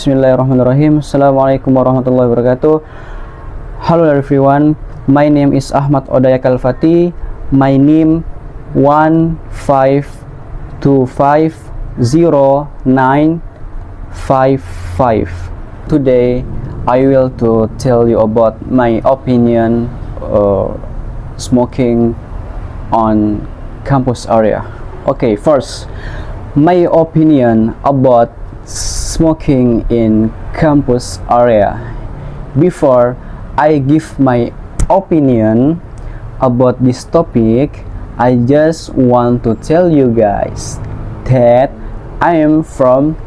Bismillahirrahmanirrahim. Assalamualaikum warahmatullahi wabarakatuh. Hello everyone. My name is Ahmad Odaya Kalfati. My name 152509555. Today I will to tell you about my opinion smoking on campus area. Okay, first, my opinion about smoking in campus area. Before I give my opinion about this topic, I just want to tell you guys that I am from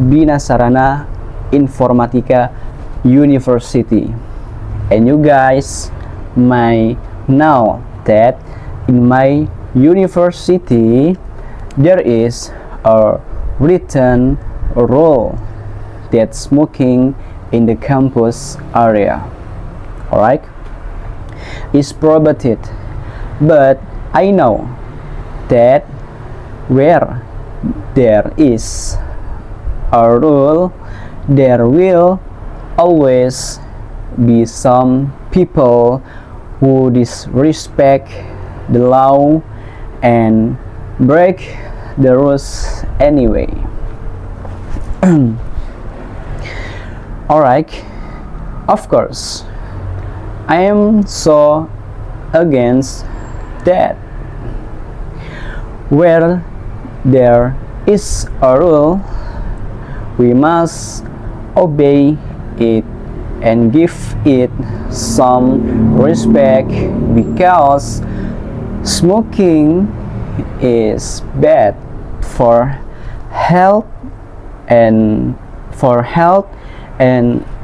Bina Sarana Informatika University, and you guys may know that in my university there is a written rule that smoking in the campus area, alright, is prohibited. But I know that where there is a rule, there will always be some people who disrespect the law and break the rules anyway. Alright, of course, I am so against that. Where there is a rule, we must obey it and give it some respect, because smoking is bad for health and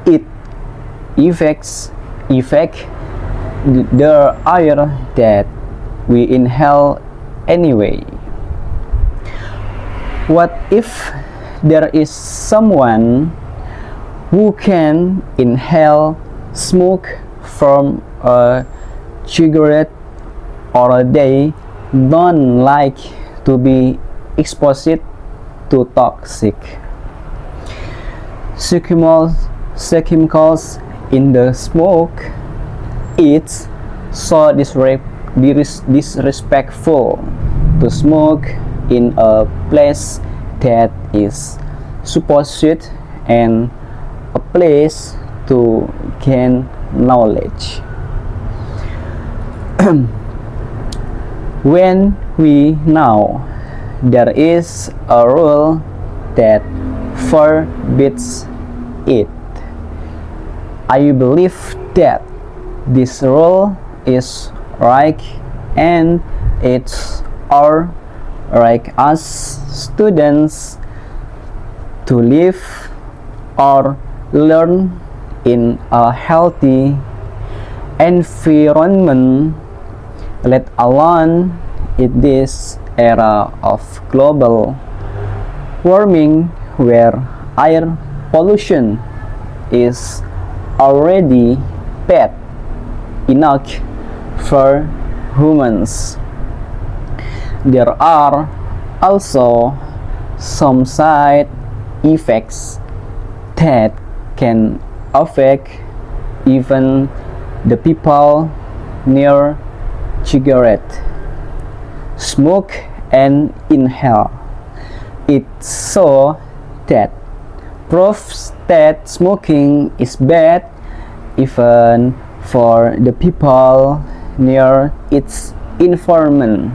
it affects the air that we inhale anyway. What if there is someone who can inhale smoke from a cigarette, or they don't like to be exposed to toxic chemicals in the smoke? It's so disrespectful to smoke in a place that is supposed and a place to gain knowledge. When we know there is a rule that forbids it, I believe that this rule is right, and it's our right as students to live or learn in a healthy environment, let alone in this era of global warming, where air pollution is already bad enough for humans. There are also some side effects that can affect even the people near cigarette smoke and inhale. It's so that proves that smoking is bad even for the people near its environment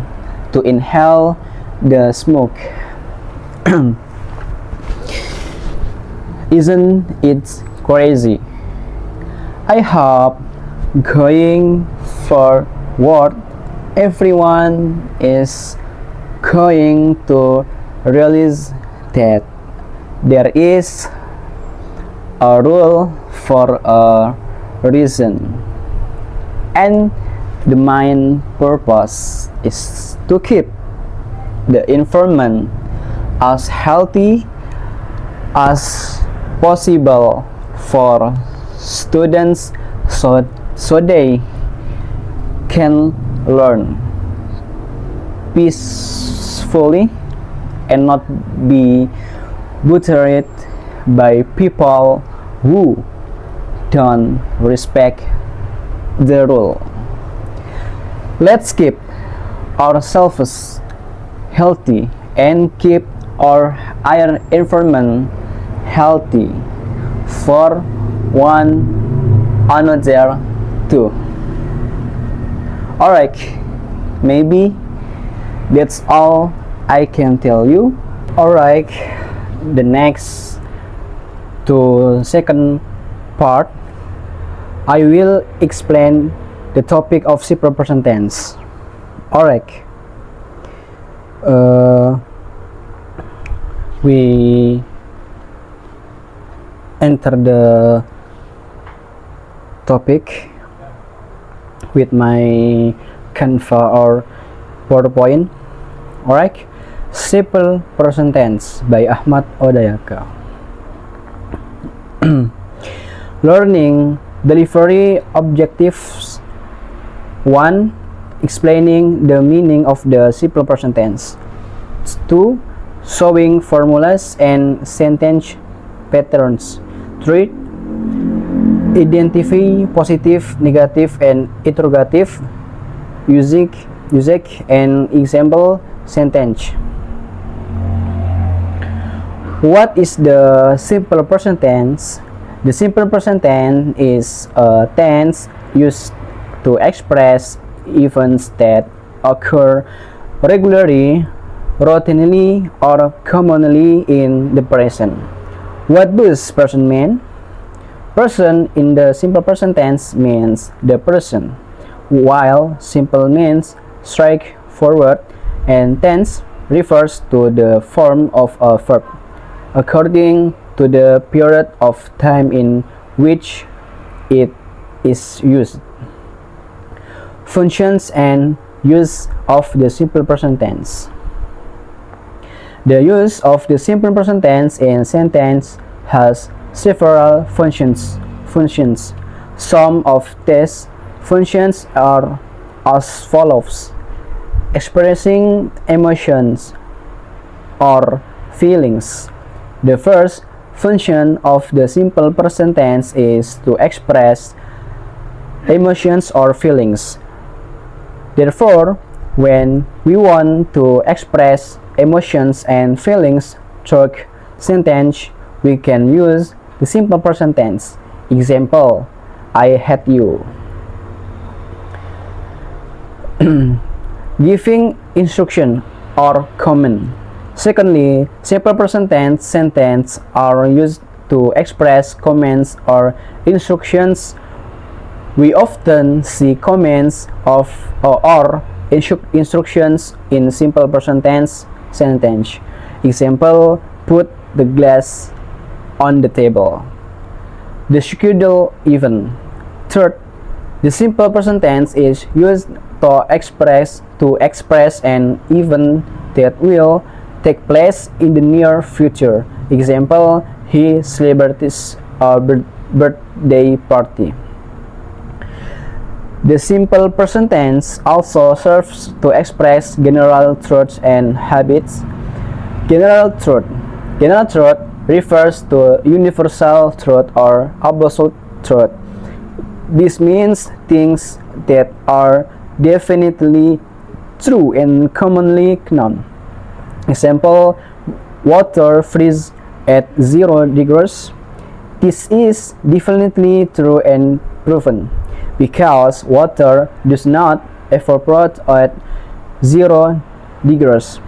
to inhale the smoke. Isn't it crazy? I hope going forward everyone is going to realize that there is a rule for a reason, and the main purpose is to keep the environment as healthy as possible for students, so they can learn peacefully and not be bothered by people who don't respect the rule. Let's keep ourselves healthy and keep our environment healthy for one another too. Alright, maybe that's all I can tell you. Alright, the next to second part, I will explain the topic of simple present tense. Alright, we enter the topic with my Canva or PowerPoint. Alright, simple present tense by Ahmad Odayaka. Learning delivery objectives. 1. Explaining the meaning of the simple present tense. 2. Showing formulas and sentence patterns. 3. Identify positive, negative, and interrogative using an example sentence. What is the simple present tense? The simple present tense is a tense used to express events that occur regularly, routinely, or commonly in the present. What does person mean? Person in the simple present tense means the person, while simple means straightforward, and tense refers to the form of a verb, according to the period of time in which it is used. Functions and use of the simple present tense. The use of the simple present tense in sentence has several functions. Some of these functions are as follows: expressing emotions or feelings. The first function of the simple present tense is to express emotions or feelings. Therefore, when we want to express emotions and feelings through sentence, we can use the simple present tense. Example, I hate you. Giving instruction or command. Secondly, simple present tense sentences are used to express commands or instructions. We often see commands or instructions in simple present tense sentence. Example, put the glass on the table. The schedule event. Third, the simple present tense is used to express an event that will take place in the near future. Example, he celebrates a birthday party. The simple present tense also serves to express general truths and habits. General truth refers to universal truth or absolute truth. This means things that are definitely true and commonly known. Example, water freezes at 0 degrees. This is definitely true and proven, because water does not evaporate at 0 degrees.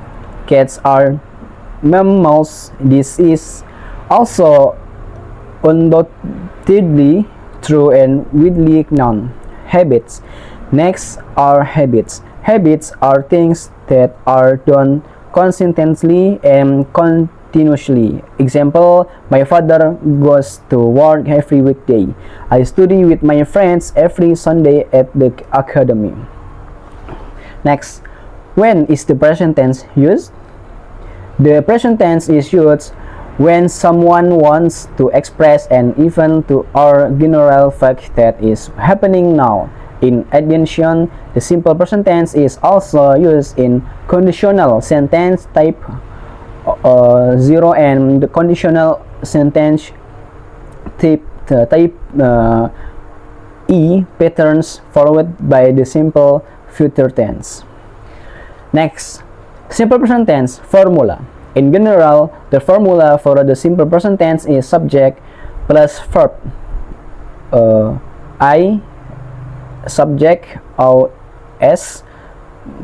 Cats are mammals. This is also undoubtedly true and widely known. Habits. Next are habits. Habits are things that are done consistently and continuously. Example, my father goes to work every weekday. I study with my friends every Sunday at the academy. Next, when is the present tense used? The present tense is used when someone wants to express an event or general fact that is happening now. In addition, the simple present tense is also used in conditional sentence type 0 and the conditional sentence type E patterns followed by the simple future tense. Next, simple present tense formula. In general, the formula for the simple present tense is subject plus verb. I subject or S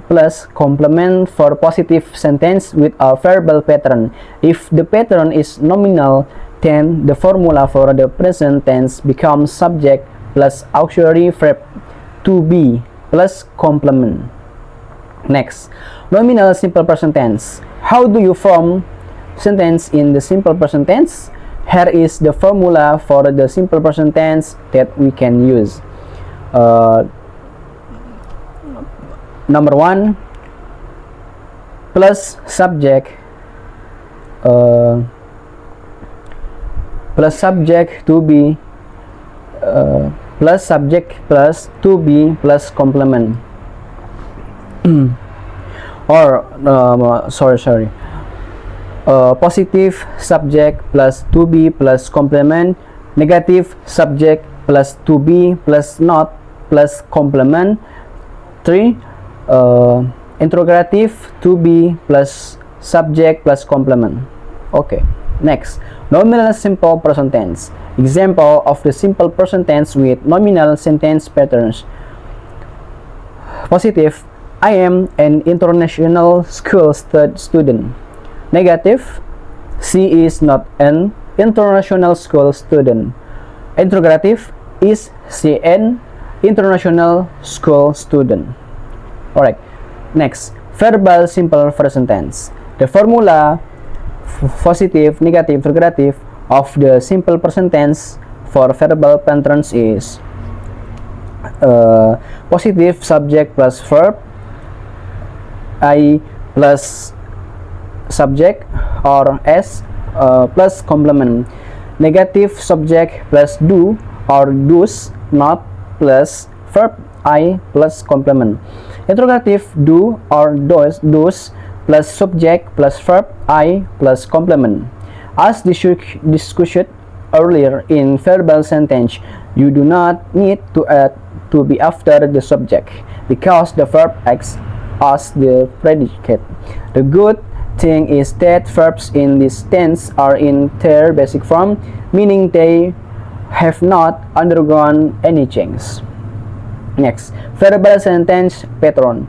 plus complement for positive sentence with a verbal pattern. If the pattern is nominal, then the formula for the present tense becomes subject plus auxiliary verb to be plus complement. Next, nominal simple present tense. How do you form sentence in the simple present tense? Here is the formula for the simple present tense that we can use. Number 1, plus subject to be plus subject plus to be plus complement. Or positive subject plus to be plus complement, negative subject plus to be plus not plus complement. 3, interrogative to be plus subject plus complement. Okay, next, nominal simple present tense. Example of the simple present tense with nominal sentence patterns. Positive, I am an international school student. Negative, she is not an international school student. Interrogative, is she an international school student? Alright, next, verbal simple present tense. The formula positive, negative, interrogative of the simple present tense for verbal patterns is positive subject plus verb, I plus subject or S plus complement. Negative subject plus do or does not plus verb I plus complement. Interrogative, do or does plus subject plus verb I plus complement. As discussed earlier in verbal sentence, you do not need to add to be after the subject because the verb acts as the predicate. The good thing is that verbs in this tense are in their basic form, meaning they have not undergone any change. Next, verbal sentence pattern.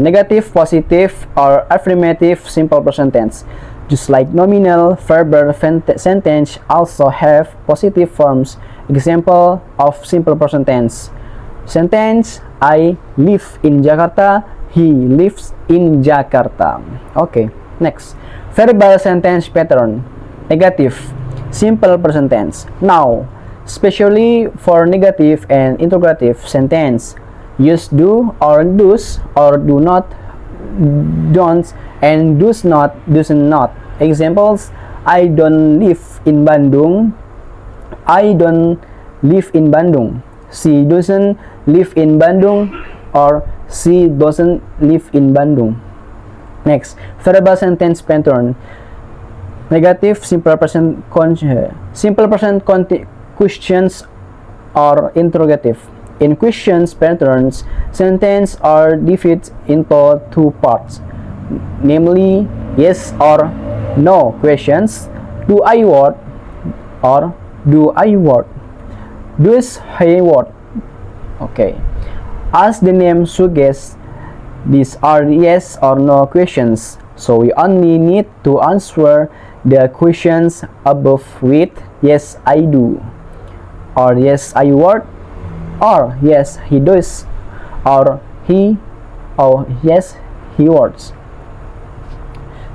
Negative, positive, or affirmative simple present tense. Just like nominal, verbal sentence also have positive forms. Example of simple present tense. Sentence, I live in Jakarta, he lives in Jakarta. Okay, next, verbal sentence pattern. Negative, simple present tense. Now, especially for negative and interrogative sentence, use do or does or do not, don't, and does not, doesn't not. Examples, I don't live in Bandung, I don't live in Bandung. She doesn't live in Bandung or she doesn't live in Bandung. Next, verbal sentence pattern. Negative, simple present questions or interrogative. In questions patterns, sentences are divided into two parts, namely yes or no questions, do I work or do I work, does he work. Okay, as the name suggests, these are yes or no questions, so we only need to answer the questions above with yes I do, or yes I work, or yes he does, or yes he works.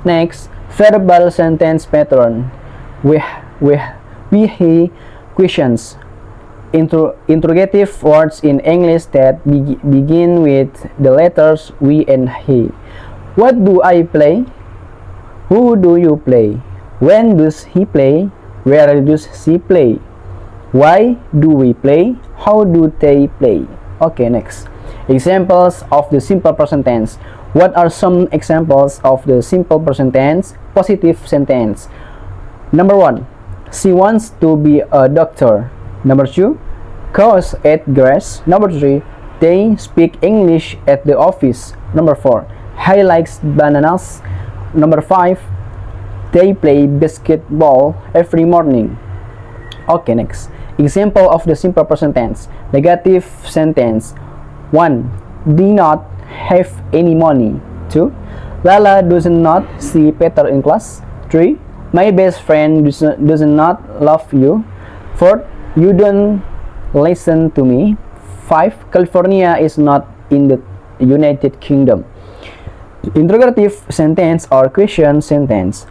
Next, verbal sentence pattern. We he questions. Interrogative words in English that begin with the letters we and he. What do I play? Who do you play? When does he play? Where does she play? Why do we play? How do they play? Okay, next. Examples of the simple present tense. What are some examples of the simple present tense positive sentence? Number 1, she wants to be a doctor. Number 2, cows eat grass. Number 3, they speak English at the office. Number 4, he likes bananas. Number 5, they play basketball every morning. Okay, next. Example of the simple present tense. Negative sentence. 1, do not have any money. 2, Lala does not see Peter in class. 3, my best friend does not love you. 4, you don't listen to me. 5, California is not in the United Kingdom. Interrogative sentence or question sentence.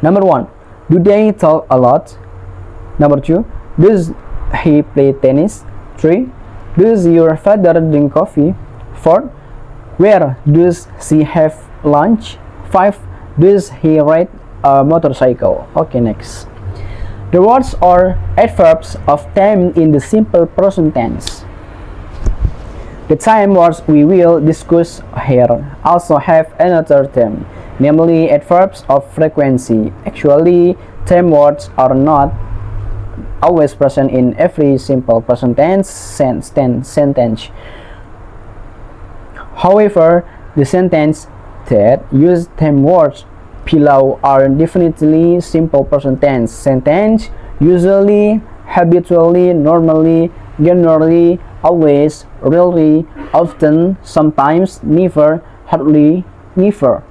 Number 1, do they talk a lot? Number 2, does he play tennis? 3, does your father drink coffee? 4, where does she have lunch? 5, does he ride a motorcycle? Okay, next. The words or adverbs of time in the simple present tense. The time words we will discuss here also have another term, namely adverbs of frequency. Actually, time words are not always present in every simple present tense sentence. However, the sentence that use time words below are definitely simple present tense sentence. Usually, habitually, normally, generally, always, rarely, often, sometimes, never, hardly, never.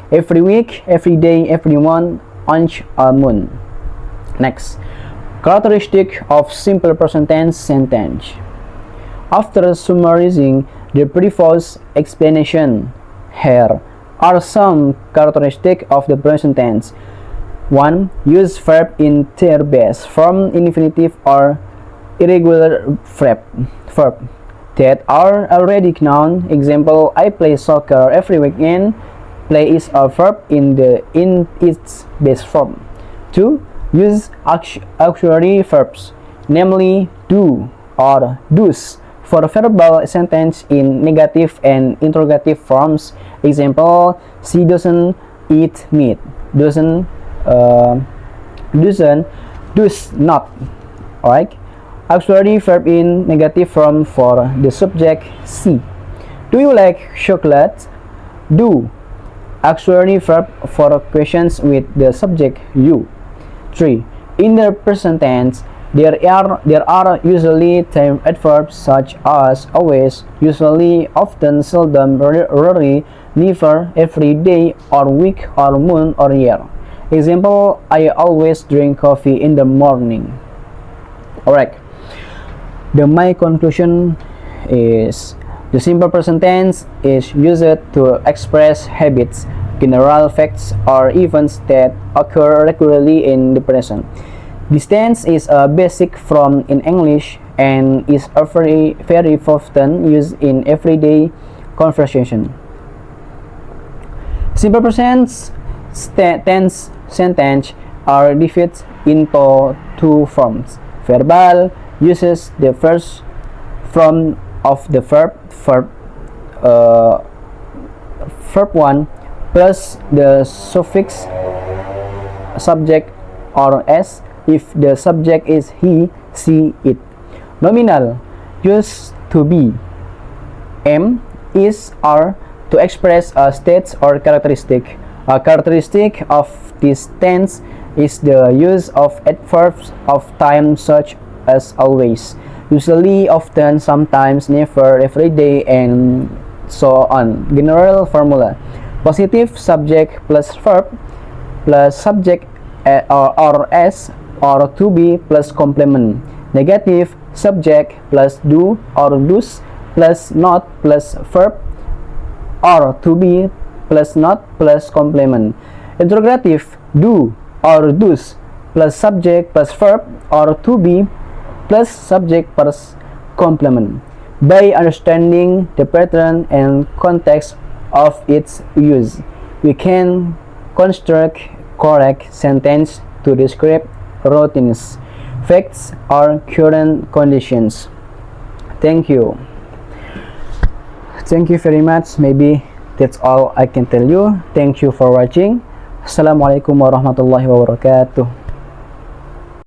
Every week, every day, every month, each month. Next. Characteristic of simple present tense sentence. After summarizing the previous explanation, here are some characteristics of the present tense. 1. Use verb in their best form, infinitive or irregular verb that are already known. Example, I play soccer every weekend. Play is a verb in its best form. 2. Use auxiliary verbs, namely do or does, for verbal sentence in negative and interrogative forms. Example, she doesn't eat meat. Does not. Alright. Auxiliary verb in negative form for the subject she. Do you like chocolate? Do. Auxiliary verb for questions with the subject you. 3. In the present tense, there are usually time adverbs such as always, usually, often, seldom, rarely, never, every day, or week, or month, or year. Example, I always drink coffee in the morning. Alright. My conclusion is the simple present tense is used to express habits, general facts, or events that occur regularly in the present. This tense is a basic form in English and is very often used in everyday conversation. Simple present tense sentence are divided into two forms. Verbal uses the first form of the verb 1 plus the suffix subject or s if the subject is he, she, it. Nominal used to be, am, is, are to express a state or characteristic. A characteristic of this tense is the use of adverbs of time such as always, usually, often, sometimes, never, every day, and so on. General formula: positive subject plus verb plus subject or s or to be plus complement. Negative subject plus do or does plus not plus verb or to be plus not plus complement. Interrogative: do or does plus subject plus verb or to be plus subject plus complement. By understanding the pattern and context of its use, we can construct correct sentence to describe routines, facts, or current conditions. Thank you. Thank you very much. Maybe That's all I can tell you. Thank you for watching. Assalamualaikum warahmatullahi wabarakatuh.